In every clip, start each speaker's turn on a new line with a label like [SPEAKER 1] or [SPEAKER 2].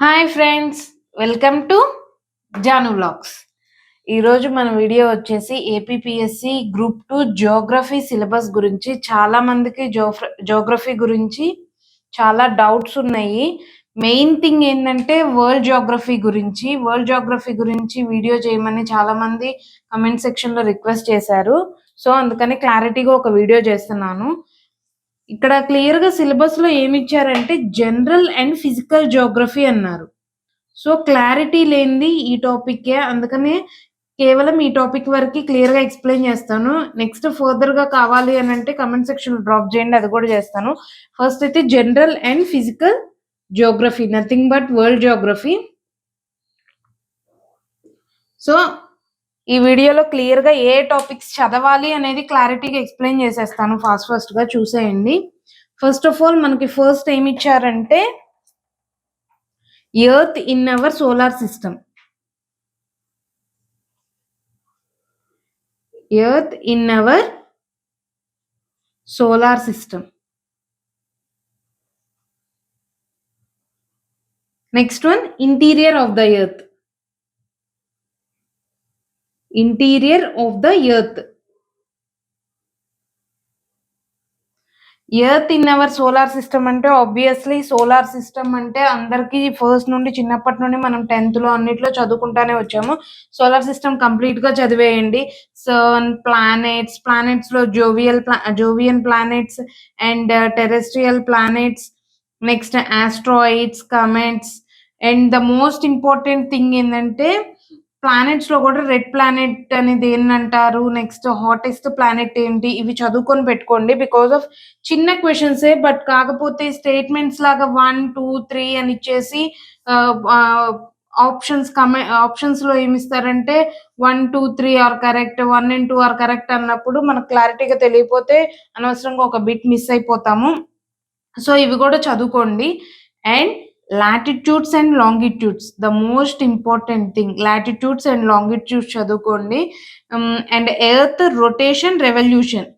[SPEAKER 1] Hi friends, welcome to Janu vlogs. ఈరోజు మన video వచ్చేసి ఏపీపీఎస్సి గ్రూప్ 2 జియోగ్రఫీ సిలబస్ గురించి. చాలా మందికి జియోగ్రఫీ గురించి చాలా డౌట్స్ ఉన్నాయి. మెయిన్ థింగ్ ఏంటంటే వరల్డ్ జియోగ్రఫీ గురించి వీడియో చేయమని చాలా మంది కమెంట్ సెక్షన్లో రిక్వెస్ట్ చేశారు. సో అందుకని క్లారిటీగా ఒక వీడియో చేస్తున్నాను. ఇక్కడ క్లియర్ గా సిలబస్ లో ఏమి ఇచ్చారంటే జనరల్ అండ్ ఫిజికల్ జియోగ్రఫీ అన్నారు. సో క్లారిటీ లేనిది ఈ టాపిక్, అందుకనే కేవలం ఈ టాపిక్ వరకు క్లియర్ గా ఎక్స్ప్లెయిన్ చేస్తాను. నెక్స్ట్ ఫర్దర్ గా కావాలి అని అంటే కమెంట్ సెక్షన్ డ్రాప్ చేయండి, అది కూడా చేస్తాను. ఫస్ట్ అయితే general and physical Geography, nothing but world Geography. So ఈ వీడియోలో క్లియర్ గా ఏ టాపిక్స్ చదవాలి అనేది క్లారిటీగా ఎక్స్ప్లెయిన్ చేసేస్తాను. ఫాస్ట్ గా చూసేయండి. ఫస్ట్ ఆఫ్ ఆల్ మనకి ఫస్ట్ ఏమి ఇచ్చారంటే earth in our solar system. Earth in our solar system. Next one interior of the earth. Interior of the earth. Earth in our solar system అంటే obviously solar system అంటే అందరికి first నుండి చిన్నప్పటి నుండి మనం 10th లో అన్నిట్లో చదువుకుంటానే వచ్చాము. సోలార్ సిస్టమ్ కంప్లీట్ గా చదివేయండి. సన్, ప్లానెట్స్ లో jovian planets and terrestrial planets, next asteroids, comets, and the most important thing ఏంటంటే ప్లానెట్స్ లో కూడా రెడ్ ప్లానెట్ అనేది ఏంటంటారు, నెక్స్ట్ హాటెస్ట్ ప్లానెట్ ఏంటి, ఇవి చదువుకొని పెట్టుకోండి. బికాస్ ఆఫ్ చిన్న క్వశ్చన్సే, బట్ కాకపోతే స్టేట్మెంట్స్ లాగా 1, 2, 3 అని ఇచ్చేసి ఆప్షన్స్ లో ఏమిస్తారంటే 1, 2, 3 are correct, 1 and 2 are correct అన్నప్పుడు మనకు క్లారిటీగా తెలియపోతే అనవసరంగా ఒక బిట్ మిస్ అయిపోతాము. సో ఇవి కూడా చదువుకోండి. And latitudes and longitudes, the most important thing. Latitudes and longitudes చదువుకోండి. And earth rotation revolution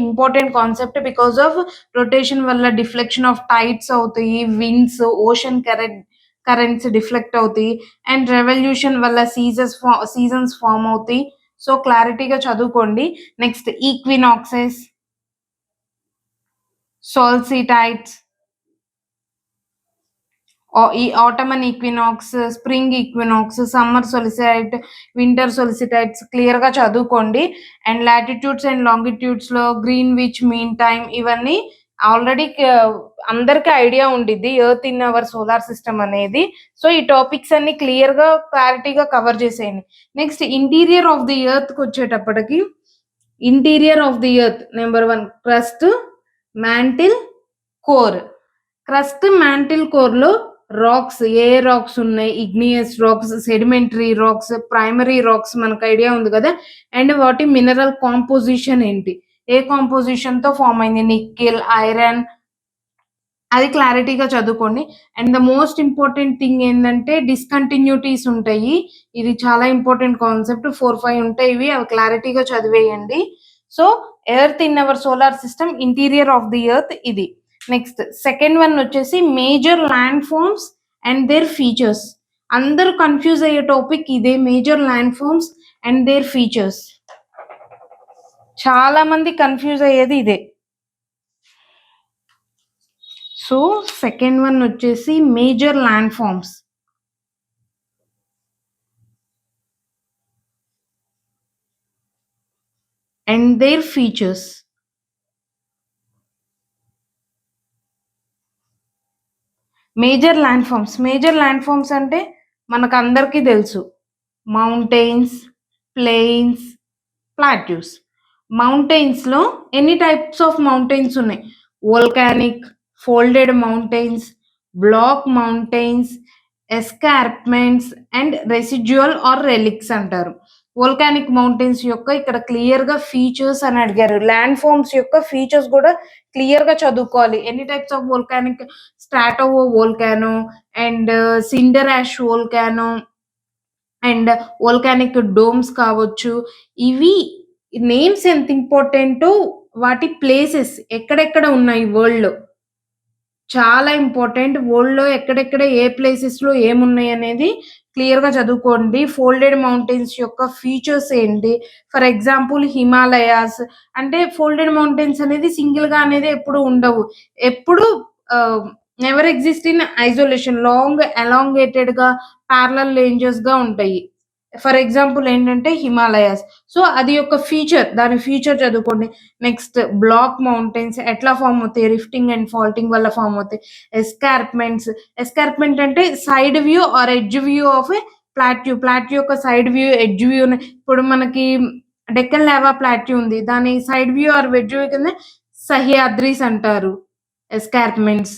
[SPEAKER 1] important concept. Because of rotation వల్ల డిఫ్లెక్షన్ ఆఫ్ టైడ్స్ అవుతాయి, విండ్స్, ఓషన్ కరెంట్స్ డిఫ్లెక్ట్ అవుతాయి, అండ్ రెవల్యూషన్ వల్ల seasons form అవుతాయి. So క్లారిటీగా చదువుకోండి. Next equinoxes, solstices, ఈ autumn equinox, spring equinox, summer solstice, winter solstices clear గా చదువుకోండి. అండ్ లాటిట్యూడ్స్ అండ్ లాంగిట్యూడ్స్ లో గ్రీన్విచ్ మీన్ టైమ్, ఇవన్నీ ఆల్రెడీ అందరికి ఐడియా ఉండిద్ది earth in our solar system అనేది. సో ఈ టాపిక్స్ అన్ని క్లియర్ గా క్లారిటీగా కవర్ చేసేయండి. Next interior of the earth కి వచ్చేటప్పటికి, interior of the earth number 1 crust, mantle, core. Crust, mantle, core లో రాక్స్, ఏ రాక్స్ ఉన్నాయి, igneous rocks, sedimentary rocks, primary rocks మనకు ఐడియా ఉంది కదా. అండ్ వాటి మినరల్ కాంపోజిషన్ ఏంటి, ఏ కాంపోజిషన్ తో ఫామ్ అయింది, నికెల్, ఐరన్, అది క్లారిటీగా చదువుకోండి. And the most important thing ఏంటంటే డిస్కంటిన్యూటీస్ ఉంటాయి. ఇది చాలా ఇంపార్టెంట్ కాన్సెప్ట్. 4, 5 ఉంటాయి ఇవి, అవి క్లారిటీగా చదివేయండి. So earth in our solar system, interior of the earth ఇది. నెక్స్ట్ సెకండ్ వన్ వచ్చేసి major landforms and their features. అందరూ కన్ఫ్యూజ్ అయ్యే టాపిక్ ఇదే, major landforms and their features. చాలా మంది కన్ఫ్యూజ్ అయ్యేది ఇదే. సో సెకండ్ వన్ వచ్చేసి major landforms and their features. Major landforms అంటే మనకు అందరికీ తెలుసు, మౌంటైన్స్, ప్లెయిన్స్, ప్లాట్యూస్. మౌంటైన్స్ లో ఎన్ని టైప్స్ ఆఫ్ మౌంటైన్స్ ఉన్నాయి, volcanic, folded mountains, block mountains, escarpments and residual or relics అంటారు. వోల్కానిక్ మౌంటైన్స్ యొక్క ఇక్కడ క్లియర్ గా ఫీచర్స్ అని అడిగారు. ల్యాండ్ ఫార్మ్స్ యొక్క ఫీచర్స్ కూడా క్లియర్ గా చదువుకోవాలి. ఎన్ని types of volcanic, stratovolcano and cinder ash volcano and volcanic domes కావచ్చు. ఇవి నేమ్స్ ఎంత ఇంపార్టెంటో వాటి ప్లేసెస్ ఎక్కడెక్కడ ఉన్నాయి వరల్డ్ లో. చాలా ఇంపార్టెంట్. వరల్డ్‌లో ఎక్కడెక్కడ ఏ ప్లేసెస్‌లో ఏమున్నాయనేది క్లియర్‌గా చదువుకోండి. ఫోల్డెడ్ మౌంటైన్స్ యొక్క ఫీచర్స్ ఏంటి? ఫర్ ఎగ్జాంపుల్ హిమాలయాస్ అంటే ఫోల్డెడ్ మౌంటైన్స్ అనేది సింగిల్‌గా అనేది ఎప్పుడు ఉండవు. ఎప్పుడు never exist in isolation. Long ఎలాంగేటెడ్‌గా పారలెల్ రేంజెస్‌గా ఉంటాయి. ఫర్ ఎగ్జాంపుల్ ఏంటంటే హిమాలయాస్. సో, అది యొక్క ఫీచర్. దాని ఫీచర్ చదువుకోండి. నెక్స్ట్ బ్లాక్ మౌంటైన్స్ ఎట్లా ఫార్మ్ అవుతాయి? రిఫ్టింగ్ అండ్ ఫాల్టింగ్ వల్ల ఫార్మ్ అవుతాయి. ఎస్కార్ప్‌మెంట్స్. ఎస్కార్ప్‌మెంట్ అంటే side view or edge view of a plateau. Plateau యొక్క సైడ్ వ్యూ, ఎడ్జ్ వ్యూని ఇప్పుడు మనకి డెక్కన్ లావా ప్లాట్యూ ఉంది. దాని side view or wedge view కింద సహ్యాద్రీస్ అంటారు. Escarpments.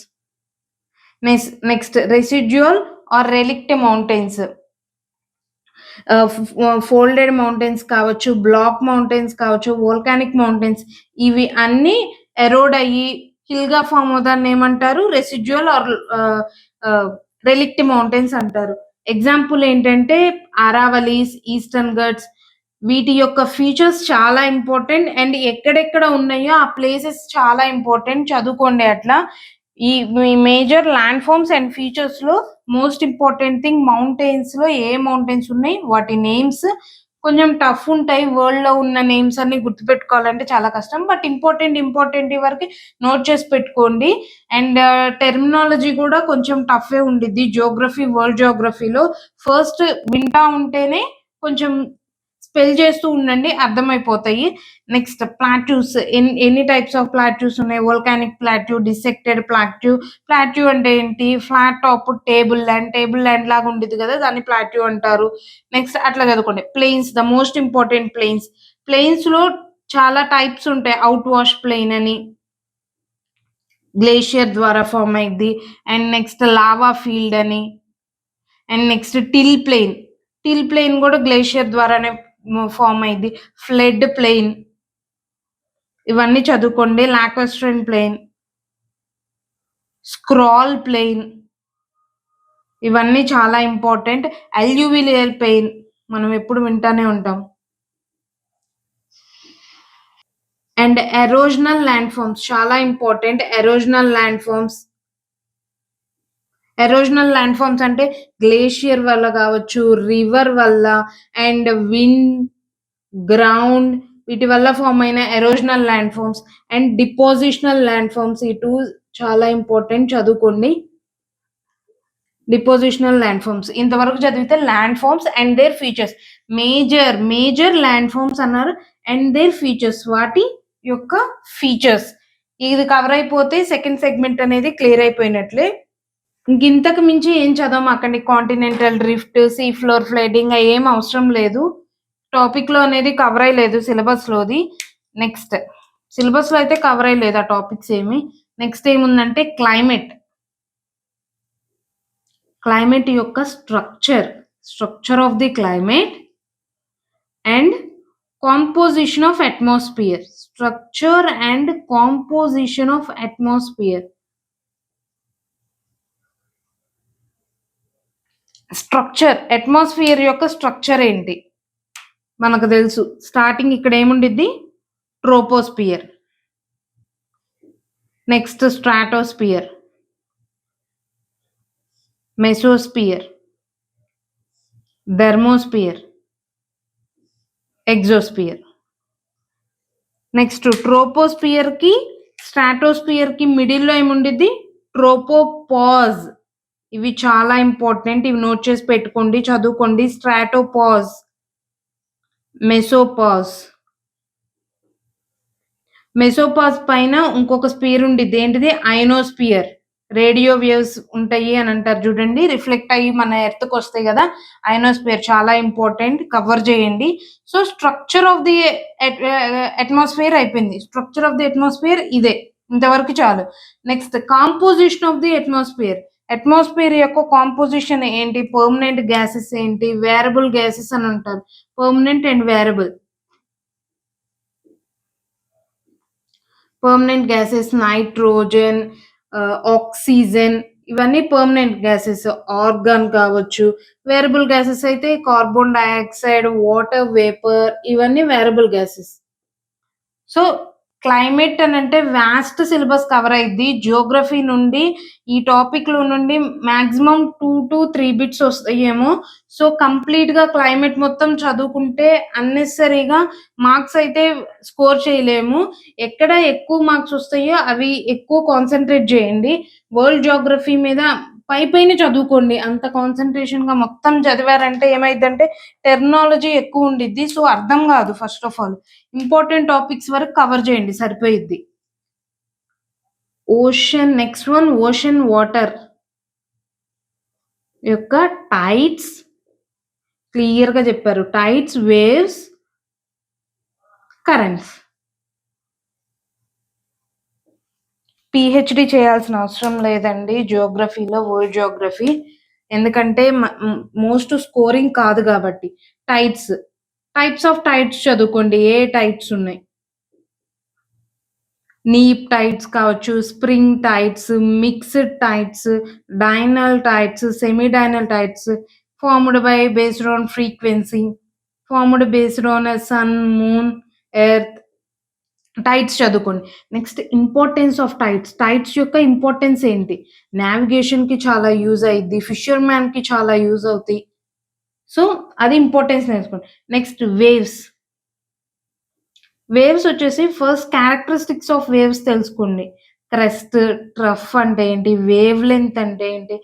[SPEAKER 1] Next residual or relict mountains. Folded mountains కావచ్చు, బ్లాక్ మౌంటైన్స్ కావచ్చు, వోల్కానిక్ మౌంటైన్స్ ఇవి అన్నీ ఎరోడ్ అయ్యి హిల్‌గా ఫార్మ్ అవుదాన్ని ఏమంటారు? రెసిడ్యుయల్ ఆర్ ఆహ్, ఆహ్, రెలిక్ట్ మౌంటైన్స్ అంటారు. ఎగ్జాంపుల్ ఏంటంటే అరావలీస్, ఈస్టర్న్ ఘాట్స్ వీటి యొక్క ఫీచర్స్ చాలా ఇంపార్టెంట్. అండ్ ఎక్కడెక్కడ ఉన్నాయో ఆ ప్లేసెస్ చాలా ఇంపార్టెంట్. చదువుకోండి అట్లా. ఈ మేజర్ ల్యాండ్ ఫార్మ్స్ అండ్ ఫీచర్స్‌లో మోస్ట్ ఇంపార్టెంట్ థింగ్ మౌంటైన్స్‌లో ఏ మౌంటైన్స్ ఉన్నాయి? వాటి నేమ్స్ కొంచెం టఫ్ ఉంటాయి. వరల్డ్‌లో ఉన్న నేమ్స్ అన్నీ గుర్తుపెట్టుకోవాలంటే చాలా కష్టం. బట్ ఇంపార్టెంట్ వరకి నోట్ చేసి పెట్టుకోండి. అండ్ టెర్మినాలజీ కూడా కొంచెం టఫే ఉండిద్ది. వరల్డ్ జియోగ్రఫీలో ఫస్ట్ వింటా ఉంటేనే కొంచెం స్పెల్ చేస్తూ ఉండండి అర్థమైపోతాయి. నెక్స్ట్ ప్లాట్యూస్ ఎన్ని టైప్స్ ఆఫ్ ప్లాట్యూస్ ఉన్నాయి? Volcanic plateau, dissected plateau. Plateau అంటే ఏంటి? ఫ్లాట్ టాప్ టేబుల్ ల్యాండ్ లాగా ఉండిద్ది కదా! దాన్ని ప్లాట్యూ అంటారు. నెక్స్ట్ అట్లా చదువుకోండి. Plains the most important plains. ప్లెయిన్స్‌లో చాలా టైప్స్ ఉంటాయి. ఔట్ వాష్ ప్లెయిన్ అని, గ్లేషియర్ ద్వారా ఫార్మ్ అయ్యిద్ది. అండ్ నెక్స్ట్ లావా ఫీల్డ్ అని, and next till plain. Till plain కూడా గ్లేషియర్ ద్వారానే ఫార్మ్ అయ్యిద్ది. ఫ్లడ్ ప్లెయిన్ ఇవన్నీ చదువుకోండి. లాక్వెస్ట్రన్ ప్లెయిన్, స్క్రాల్ ప్లెయిన్ ఇవన్నీ చాలా ఇంపార్టెంట్. అల్యూవియల్ ప్లెయిన్ మనం ఎప్పుడు వింటానే ఉంటాం. అండ్ ఎరోజనల్ ల్యాండ్ ఫార్మ్స్ చాలా ఇంపార్టెంట్. ఎరోజనల్ ల్యాండ్ ఫార్మ్స్ అంటే గ్లేషియర్ వల్ల కావచ్చు, రివర్ వల్ల అండ్ విండ్, గ్రౌండ్ వీటి వల్ల ఫార్మ్ అయిన erosional landforms and depositional landforms ఈ 2 చాలా ఇంపార్టెంట్ చదువుకోండి. డిపోజిషనల్ ల్యాండ్ ఫార్మ్స్ ఇంతవరకు చదివితే landforms and their features. Major landforms అన్నారు. అండ్ దేర్ ఫీచర్స్ వాటి యొక్క ఫీచర్స్. ఇది కవర్ అయిపోతే సెకండ్ సెగ్మెంట్ అనేది క్లియర్ అయిపోయినట్లే. ఇంకింతకు మించి ఏం చదవమాకండి. Continental drift, sea floor flooding అయ్యేం అవసరం లేదు. టాపిక్‌లో అనేది కవర్ అయ్యలేదు సిలబస్‌లోది. నెక్స్ట్ సిలబస్‌లో అయితే కవర్ అయ్యలేదు ఆ టాపిక్స్ ఏమి. నెక్స్ట్ ఏముందంటే క్లైమేట్ యొక్క structure of the climate and composition of atmosphere. Structure and composition of atmosphere. Atmosphere యొక్క స్ట్రక్చర్ ఏంటి? మనకు తెలుసు. స్టార్టింగ్ ఇక్కడ ఏముండిద్ది? Troposphere. Next stratosphere, mesosphere, thermosphere, exosphere. Next ట్రోపోస్ఫియర్‌కి, స్ట్రాటోస్ఫియర్‌కి మిడిల్‌లో ఏముండిద్ది? ట్రోపోపాజ్. ఇవి చాలా ఇంపార్టెంట్. ఇవి నోట్ చేసి పెట్టుకోండి, చదువుకోండి. స్ట్రాటోపాజ్, మెసోపాజ్. మెసోపాజ్ పైన ఇంకొక స్పియర్ ఉండిద్ది. ఏంటిది? అయనోస్ఫియర్. రేడియో వేవ్స్ ఉంటాయి అని అంటారు చూడండి. రిఫ్లెక్ట్ అయ్యి మన ఎర్త్‌కొస్తాయి గదా! అయనోస్ఫియర్ చాలా ఇంపార్టెంట్. కవర్ చేయండి. So, structure of the atmosphere అయిపోయింది. స్ట్రక్చర్ ఆఫ్ ది అట్మాస్ఫియర్ ఇదే. ఇంతవరకు చాలు. Next composition of the atmosphere. Atmosphere యొక్క కాంపోజిషన్ ఏంటి? పర్మనెంట్ గ్యాసెస్ ఏంటి? వేరబుల్ గ్యాసెస్ అని అంటారు. Permanent and variable. Permanent gases nitrogen, oxygen ఇవన్నీ పర్మనెంట్ గ్యాసెస్. ఆర్గాన్ కావచ్చు. వేరబుల్ గ్యాసెస్ అయితే కార్బన్ డయాక్సైడ్, వాటర్ వేపర్ ఇవన్నీ వేరబుల్ గ్యాసెస్. సో, క్లైమేట్ అనంటే వాస్ట్ సిలబస్ కవర్ అయిద్ది. జియోగ్రఫీ నుండి ఈ టాపిక్‌లో నుండి మాక్సిమం 2-3 బిట్స్ వస్తాయేమో. సో, కంప్లీట్‌గా క్లైమేట్ మొత్తం చదువుకుంటే అన్నెసెసరీగా మార్క్స్ అయితే స్కోర్ చేయలేము. ఎక్కడ ఎక్కువ మార్క్స్ వస్తాయో అవి ఎక్కువ కాన్సంట్రేట్ చేయండి. వరల్డ్ జియోగ్రఫీ మీద పైపైనే చదువుకోండి. అంత కాన్సంట్రేషన్‌గా మొత్తం చదివారంటే ఏమైద్దంటే టెర్మినాలజీ ఎక్కువ ఉండిద్ది. సో, అర్థం కాదు first of all. Important topics వరకు కవర్ చేయండి సరిపోయిద్ది. Ocean next one ocean water యొక్క టైడ్స్ క్లియర్‌గా చెప్పారు. Tides, waves, currents. పీహెచ్‌డీ చేయాల్సిన అవసరం లేదండి జియోగ్రఫీలో, వరల్డ్ జియోగ్రఫీ. ఎందుకంటే మోస్ట్ స్కోరింగ్ కాదు కాబట్టి. టైడ్స్, టైప్స్ ఆఫ్ టైడ్స్ చదువుకోండి. ఏ టైడ్స్ ఉన్నాయి. నీప్ టైడ్స్ కావచ్చు, spring tides, mixed tides, diurnal tides, semi diurnal tides, formed by based on frequency, formed based on sun, moon, earth. Tides చదువుకోండి. Next importance of tides. Tides యొక్క importance ఏంటి? నావిగేషన్‌కి చాలా use అయిద్ది. ఫిషర్‌మ్యాన్‌కి చాలా use అవుతాయి. So, అది ఇంపార్టెన్స్ నేర్చుకోండి. Next waves. వేవ్స్ వచ్చేసి ఫస్ట్ క్యారెక్టరిస్టిక్స్ ఆఫ్ వేవ్స్ తెలుసుకోండి. క్రెస్ట్, ట్రఫ్ అంటే ఏంటి? వేవ్ లెంత్ అంటే ఏంటి?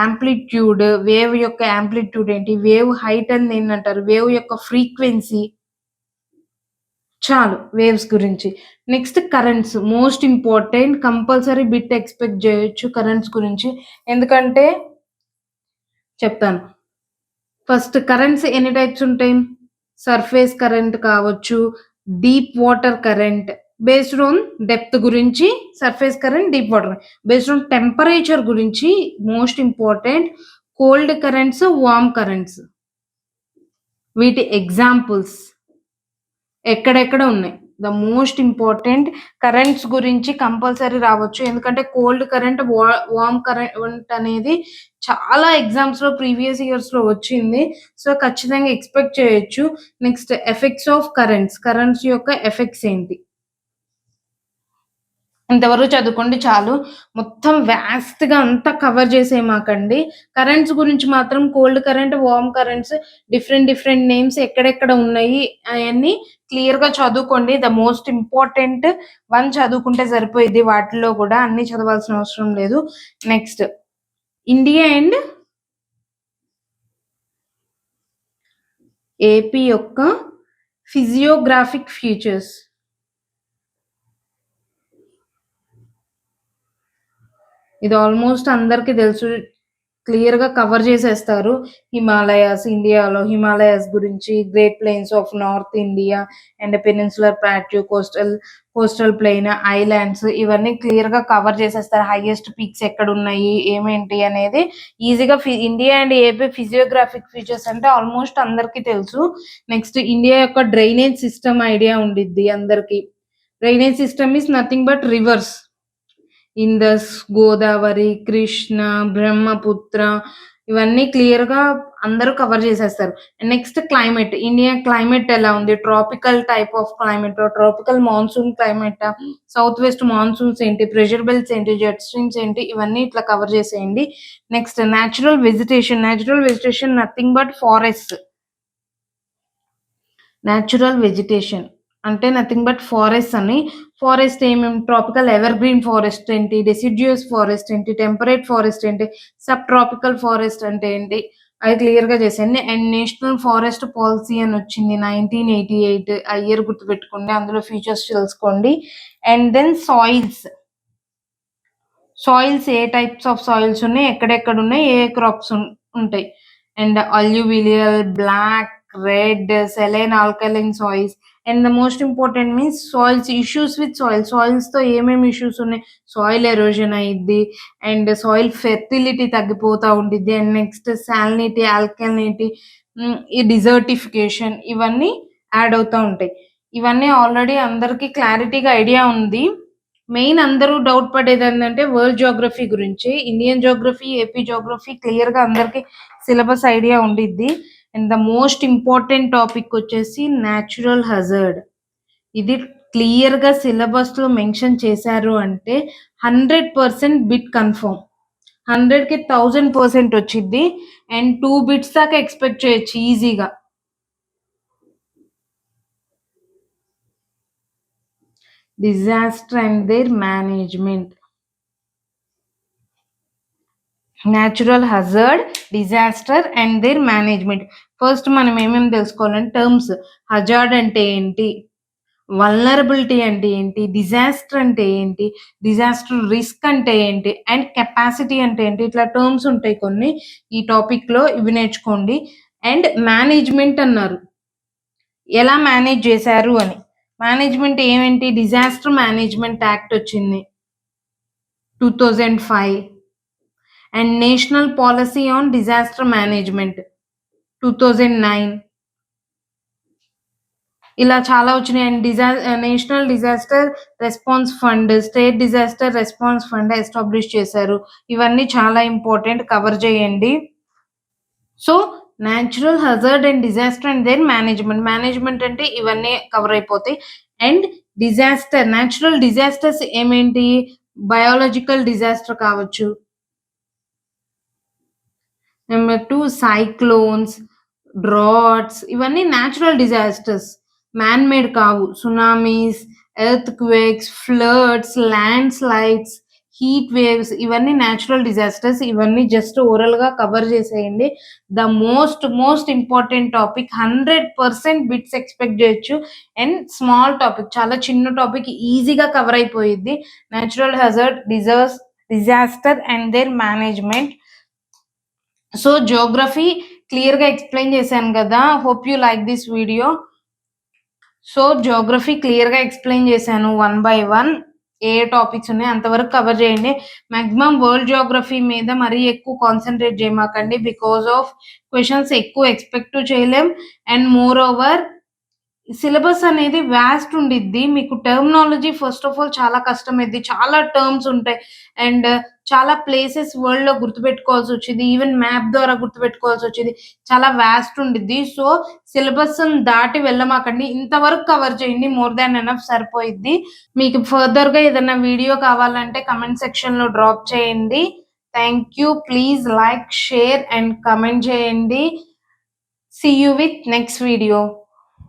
[SPEAKER 1] యాంప్లిట్యూడ్, వేవ్ యొక్క యాంప్లిట్యూడ్ ఏంటి? వేవ్ హైట్ అని దేన్నంటారు? వేవ్ యొక్క ఫ్రీక్వెన్సీ. చాలు వేవ్స్ గురించి. Next currents most important. Compulsory bit expect జేయొచ్చు కరెంట్స్ గురించి. ఎందుకంటే చెప్తాను. ఫస్ట్ కరెంట్స్ ఎన్ని టైప్స్ ఉంటాయి? సర్ఫేస్ కరెంట్ కావచ్చు, deep water current. Based on depth గురించి surface current, deep water. Based on temperature గురించి most important cold currents, warm currents. వీటి ఎగ్జాంపుల్స్ ఎక్కడెక్కడ ఉన్నాయి. ద మోస్ట్ ఇంపార్టెంట్ కరెంట్స్ గురించి కంపల్సరీ రావచ్చు. ఎందుకంటే కోల్డ్ కరెంట్, వార్మ్ కరెంట్ అనేది చాలా ఎగ్జామ్స్‌లో ప్రీవియస్ ఇయర్స్‌లో వచ్చింది. సో, ఖచ్చితంగా ఎక్స్‌పెక్ట్ చేయొచ్చు. Next effects of currents. Currents యొక్క ఎఫెక్ట్స్ ఏంటి? ఇంతవరకు చదువుకోండి చాలు. మొత్తం వాస్ట్‌గా అంతా కవర్ చేసేయమాకండి. కరెంట్స్ గురించి మాత్రం cold current, warm currents different names ఎక్కడెక్కడ ఉన్నాయి అయన్నీ క్లియర్‌గా చదువుకోండి. ద మోస్ట్ ఇంపార్టెంట్ వన్ చదువుకుంటే సరిపోయిద్ది. వాటిల్లో కూడా అన్నీ చదవాల్సిన అవసరం లేదు. నెక్స్ట్ ఇండియా అండ్ ఏపీ యొక్క ఫిజియోగ్రాఫిక్ ఫీచర్స్. ఇది ఆల్మోస్ట్ అందరికి తెలుసు. క్లియర్‌గా కవర్ చేసేస్తారు. హిమాలయాస్, ఇండియాలో హిమాలయాస్ గురించి, great plains of north India and peninsular plateau, coastal plain, islands ఇవన్నీ క్లియర్‌గా కవర్ చేసేస్తారు. హైయెస్ట్ పీక్స్ ఎక్కడున్నాయి, ఏమేంటి అనేది ఈజీగా India and AP physiographic features అంటే ఆల్మోస్ట్ అందరికీ తెలుసు. నెక్స్ట్ ఇండియా యొక్క డ్రైనేజ్ సిస్టమ్ ఐడియా ఉండిద్ది అందరికి. Drainage system is nothing but reverse. ఇందస్, Godavari, Krishna, Brahmaputra ఇవన్నీ క్లియర్‌గా అందరూ కవర్ చేసేస్తారు. Next climate. ఇండియా క్లైమేట్ ఎలా ఉంది? ట్రాపికల్ టైప్ ఆఫ్ క్లైమేటా? ట్రాపికల్ మాన్సూన్ క్లైమేటా? సౌత్ వెస్ట్ మాన్సూన్స్ ఏంటి? ప్రెషర్ బెల్ట్స్ ఏంటి? జెట్ స్ట్రీమ్స్ ఏంటి? ఇవన్నీ ఇట్లా కవర్ చేసేయండి. Next natural vegetation. Natural vegetation nothing but forest. Natural vegetation అంటే నథింగ్ బట్ ఫారెస్ట్ అని. ఫారెస్ట్ ఏమేమి? ట్రాపికల్ ఎవర్ గ్రీన్ ఫారెస్ట్ ఏంటి? డెసిడ్యూయస్ ఫారెస్ట్ ఏంటి? టెంపరేట్ ఫారెస్ట్ ఏంటి? సబ్ ట్రాపికల్ ఫారెస్ట్ అంటే ఏంటి? అది క్లియర్‌గా చేసేయండి. అండ్ నేషనల్ ఫారెస్ట్ పాలిసీ అని వచ్చింది 1988. ఆ ఇయర్ గుర్తుపెట్టుకోండి. అందులో ఫీచర్స్ తెలుసుకోండి. And then soils. సాయిల్స్ ఏ టైప్స్ ఆఫ్ సాయిల్స్ ఉన్నాయి? ఎక్కడెక్కడ ఉన్నాయి? ఏ క్రాప్స్ ఉంటాయి? And alluvial, black, red, saline, alkaline soils. And the most important means soils issues with soil. సాయిల్స్‌తో ఏమేమి ఇష్యూస్ ఉన్నాయి? సాయిల్ ఎరోజన్ అయ్యిద్ది. అండ్ సాయిల్ ఫెర్టిలిటీ తగ్గిపోతా ఉండిద్ది. అండ్ నెక్స్ట్ సాలినిటీ, ఆల్కలినిటీ, ఈ డిజర్టిఫికేషన్ ఇవన్నీ యాడ్ అవుతా ఉంటాయి. ఇవన్నీ ఆల్రెడీ అందరికి క్లారిటీగా ఐడియా ఉంది. మెయిన్ అందరూ డౌట్ పడేదేంటంటే వరల్డ్ జియోగ్రఫీ గురించి. ఇండియన్ జియోగ్రఫీ, ఏపీ జియోగ్రఫీ క్లియర్‌గా అందరికి సిలబస్ ఐడియా ఉండిద్ది. And the most important topic వచ్చేసి నేచురల్ హజార్డ్. ఇది క్లియర్‌గా సిలబస్‌లో మెన్షన్ చేశారు అంటే 100% బిట్ కన్ఫర్మ్. 100కి 1000% వచ్చిద్ది. అండ్ 2 బిట్స్ దాకా ఎక్స్‌పెక్ట్ చేయొచ్చు ఈజీగా. Disaster and their management. Natural hazard, disaster and their management. First మనం ఏమేమి తెలుసుకోవాలంటే టర్మ్స్. హజార్డ్ అంటే ఏంటి? వల్నరబిలిటీ అంటే ఏంటి? డిజాస్టర్ అంటే ఏంటి? డిజాస్టర్ రిస్క్ అంటే ఏంటి? అండ్ కెపాసిటీ అంటే ఏంటి? ఇట్లా టర్మ్స్ ఉంటాయి కొన్ని ఈ టాపిక్‌లో, ఇవి నేర్చుకోండి. అండ్ మేనేజ్‌మెంట్ అన్నారు. ఎలా మేనేజ్ చేశారు అని. మేనేజ్‌మెంట్ ఏమేంటి? డిజాస్టర్ మేనేజ్‌మెంట్ యాక్ట్ వచ్చింది 2005. And national policy on disaster management 2009. ఇలా చాలా వచ్చినాయి. And national disaster response fund, state disaster response fund establish చేశారు. ఇవన్నీ చాలా ఇంపార్టెంట్, కవర్ చేయండి. So natural hazard and disaster and their management. Management అంటే ఇవన్నీ కవర్ అయిపోతాయి. అండ్ డిజాస్టర్, న్యాచురల్ డిజాస్టర్స్ ఏమేంటి? బయోలాజికల్ డిజాస్టర్ కావచ్చు. నెంబర్ 2 సైక్లోన్స్, డ్రాట్స్ ఇవన్నీ న్యాచురల్ డిజాస్టర్స్. మ్యాన్ మేడ్ కావు. Tsunamis, earth quakes, floods, landslides, heat waves ఇవన్నీ natural disasters. ఇవన్నీ just ఓరల్‌గా కవర్ చేసేయండి. The most important topic 100% bits expect చేయొచ్చు. And small topic, చాలా చిన్న టాపిక్, ఈజీగా కవర్ అయిపోయిద్ది. Natural hazard, disaster and their management. So geography క్లియర్‌గా ఎక్స్‌ప్లెయిన్ చేశాను కదా! Hope you like this video. So geography క్లియర్‌గా ఎక్స్‌ప్లెయిన్ చేశాను వన్ బై వన్. ఏ టాపిక్స్ ఉన్నాయో అంతవరకు కవర్ చేయండి. మాక్సిమం వరల్డ్ జియోగ్రఫీ మీద మరీ ఎక్కువ కాన్సంట్రేట్ చేయమాకండి. బికాస్ ఆఫ్ క్వెషన్స్ ఎక్కువ ఎక్స్‌పెక్ట్ చేయలేం. అండ్ మోర్ ఓవర్ సిలబస్ అనేది వాస్ట్ ఉండిద్ది. మీకు టర్మినాలజీ ఫస్ట్ ఆఫ్ ఆల్ చాలా కష్టమైద్ది. చాలా టర్మ్స్ ఉంటాయి. అండ్ చాలా ప్లేసెస్ వరల్డ్‌లో గుర్తుపెట్టుకోవాల్సొచ్చిద్ది. ఈవెన్ మ్యాప్ ద్వారా గుర్తుపెట్టుకోవాల్సొచ్చిద్ది. చాలా వాస్ట్ ఉండిద్ది. సో సిలబస్‌ని దాటి వెళ్ళమాకండి. ఇంతవరకు కవర్ చేయండి. మోర్ థాన్ ఎనఫ్ సరిపోయిద్ది. మీకు ఫర్దర్‌గా ఏదైనా వీడియో కావాలంటే కామెంట్ సెక్షన్‌లో డ్రాప్ చేయండి. Thank you. Please like, share and comment చేయండి. See you with next video.